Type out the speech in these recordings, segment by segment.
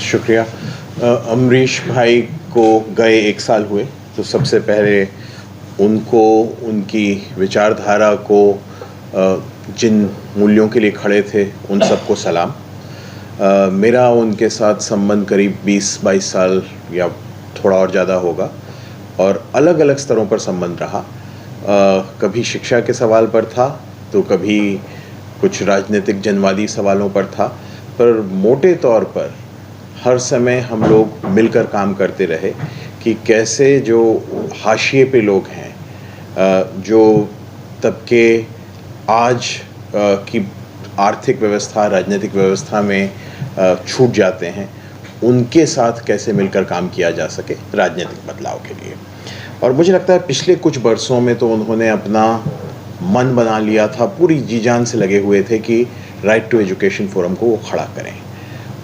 शुक्रिया। अमरीश भाई को गए 1 साल हुए, तो सबसे पहले उनको, उनकी विचारधारा को, जिन मूल्यों के लिए खड़े थे उन सबको सलाम। मेरा उनके साथ संबंध करीब 20-22 साल या थोड़ा और ज़्यादा होगा, और अलग अलग स्तरों पर संबंध रहा। कभी शिक्षा के सवाल पर था, तो कभी कुछ राजनीतिक जनवादी सवालों पर था, पर मोटे तौर पर हर समय हम लोग मिलकर काम करते रहे कि कैसे जो हाशिए पे लोग हैं, जो तबके आज की आर्थिक व्यवस्था, राजनीतिक व्यवस्था में छूट जाते हैं, उनके साथ कैसे मिलकर काम किया जा सके राजनीतिक बदलाव के लिए। और मुझे लगता है पिछले कुछ बरसों में तो उन्होंने अपना मन बना लिया था, पूरी जी जान से लगे हुए थे कि राइट टू एजुकेशन फोरम को वो खड़ा करें।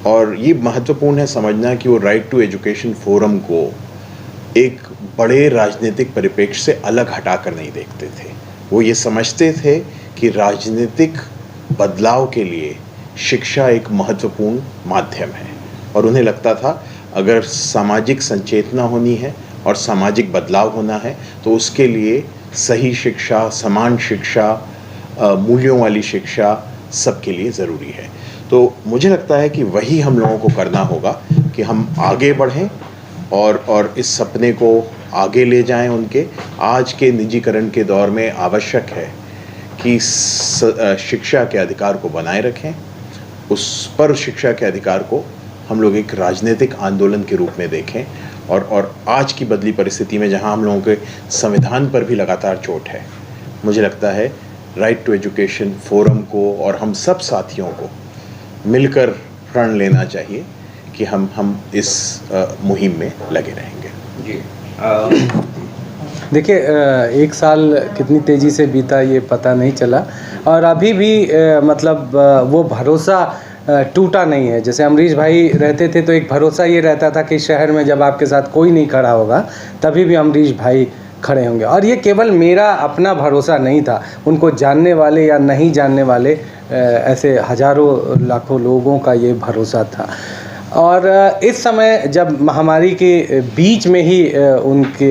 और ये महत्वपूर्ण है समझना कि वो राइट टू एजुकेशन फोरम को एक बड़े राजनीतिक परिप्रेक्ष्य से अलग हटाकर नहीं देखते थे। वो ये समझते थे कि राजनीतिक बदलाव के लिए शिक्षा एक महत्वपूर्ण माध्यम है, और उन्हें लगता था अगर सामाजिक संचेतना होनी है और सामाजिक बदलाव होना है तो उसके लिए सही शिक्षा, समान शिक्षा, मूल्यों वाली शिक्षा सबके लिए ज़रूरी है। तो मुझे लगता है कि वही हम लोगों को करना होगा कि हम आगे बढ़ें और इस सपने को आगे ले जाएं। उनके आज के निजीकरण के दौर में आवश्यक है कि शिक्षा के अधिकार को बनाए रखें, उस पर शिक्षा के अधिकार को हम लोग एक राजनीतिक आंदोलन के रूप में देखें। और आज की बदली परिस्थिति में जहां हम लोगों के संविधान पर भी लगातार चोट है, मुझे लगता है राइट टू एजुकेशन फोरम को और हम सब साथियों को मिलकर प्रण लेना चाहिए कि हम इस मुहिम में लगे रहेंगे। जी देखिए, 1 साल कितनी तेज़ी से बीता ये पता नहीं चला, और अभी भी मतलब वो भरोसा टूटा नहीं है। जैसे अमरीश भाई रहते थे तो एक भरोसा ये रहता था कि शहर में जब आपके साथ कोई नहीं खड़ा होगा तभी भी अमरीश भाई खड़े होंगे। और ये केवल मेरा अपना भरोसा नहीं था, उनको जानने वाले या नहीं जानने वाले ऐसे हज़ारों लाखों लोगों का ये भरोसा था। और इस समय जब महामारी के बीच में ही उनके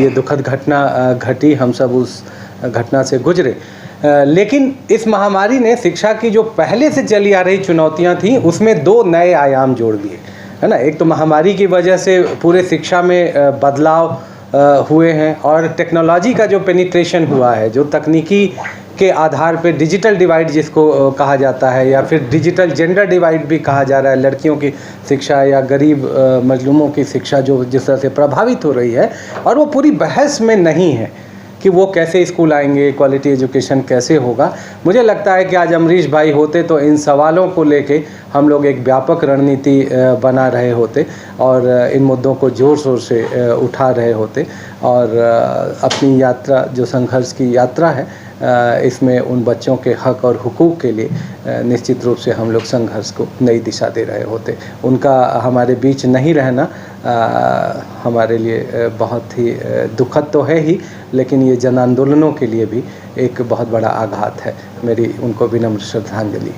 ये दुखद घटना घटी, हम सब उस घटना से गुजरे, लेकिन इस महामारी ने शिक्षा की जो पहले से चली आ रही चुनौतियां थी उसमें 2 नए आयाम जोड़ दिए, है ना। एक तो महामारी की वजह से पूरे शिक्षा में बदलाव हुए हैं, और टेक्नोलॉजी का जो पेनिट्रेशन हुआ है, जो तकनीकी के आधार पे डिजिटल डिवाइड जिसको कहा जाता है, या फिर डिजिटल जेंडर डिवाइड भी कहा जा रहा है, लड़कियों की शिक्षा या गरीब मजलूमों की शिक्षा जो जिस तरह से प्रभावित हो रही है, और वो पूरी बहस में नहीं है कि वो कैसे स्कूल आएंगे, क्वालिटी एजुकेशन कैसे होगा। मुझे लगता है कि आज अमरीश भाई होते तो इन सवालों को लेके हम लोग एक व्यापक रणनीति बना रहे होते, और इन मुद्दों को ज़ोर शोर से उठा रहे होते, और अपनी यात्रा जो संघर्ष की यात्रा है, इसमें उन बच्चों के हक और हुकूक के लिए निश्चित रूप से हम लोग संघर्ष को नई दिशा दे रहे होते। उनका हमारे बीच नहीं रहना हमारे लिए बहुत ही दुखद तो है ही, लेकिन ये जन आंदोलनों के लिए भी एक बहुत बड़ा आघात है। मेरी उनको विनम्र श्रद्धांजलि।